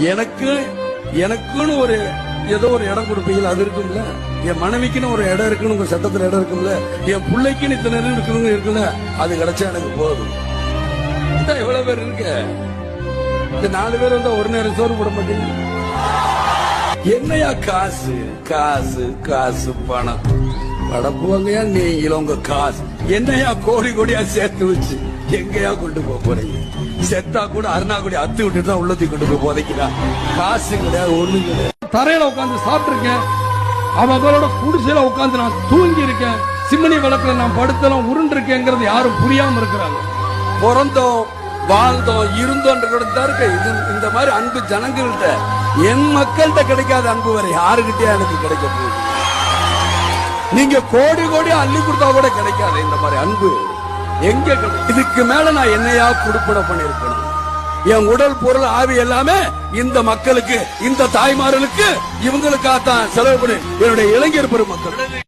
எனக்குன்னு ஒரு ஏதோ ஒரு இடம் கொடுப்பீங்களா? அது இருக்கும்ல. என் மனைவிக்குன்னு ஒரு இடம் இருக்குன்னு உங்க சட்டத்துல இடம் இருக்கும்ல. என் பிள்ளைக்குன்னு இத்தனை நேரம் இருக்கணும் இருக்குல்ல. அது கிடைச்சா எனக்கு போதும். எவ்வளவு பேர் இருக்க? இந்த 4 பேர் வந்தா ஒரு நேரம் சோறு போட மாட்டீங்க. என்னையா காசு காசு காசு பணம் படப்புவாங்கயா நீங்களும் உங்க காசு என்னையா கோடி கோடியா சேர்த்து வச்சு எங்கயா கொண்டு போறீங்க? செத்தா கூட அருணாக்குடி அத்து விட்டுட்டு தான் உள்ளத்தி கொண்டு போய் போதைக்கிறான். காசு கிடையாது, ஒண்ணு கிடையாது. தரையில உட்காந்து சாப்பிட்டுருக்கேன். அவங்களோட குடிசையில உட்காந்து நான் தூங்கி இருக்கேன். சிம்மனி விளக்குல நான் படுத்தலாம் உருண்டு இருக்கேங்கிறது யாரும் புரியாம இருக்கிறாங்க. பிறந்தோம் வாழ்ந்தோம் இருந்தோன்ற இருக்கு. இந்த மாதிரி அன்பு ஜனங்கள்கிட்ட என் மக்கள்கிட்ட கிடைக்காத அன்பு வரை யாருகிட்டே எனக்கு கிடைக்க போகுது? நீங்க கோடி கோடி அள்ளி கொடுத்தா கூட கிடைக்காது இந்த மாதிரி அன்பு. எங்க இதுக்கு மேல நான் என்னையா கொடுப்பன பண்ணிருக்கணும்? என் உடல் பொருள் ஆவி எல்லாமே இந்த மக்களுக்கு, இந்த தாய்மார்களுக்கு, இவங்களுக்காகத்தான் செலவு பண்ணி என்னுடைய இளைஞர் பெருமக்கள்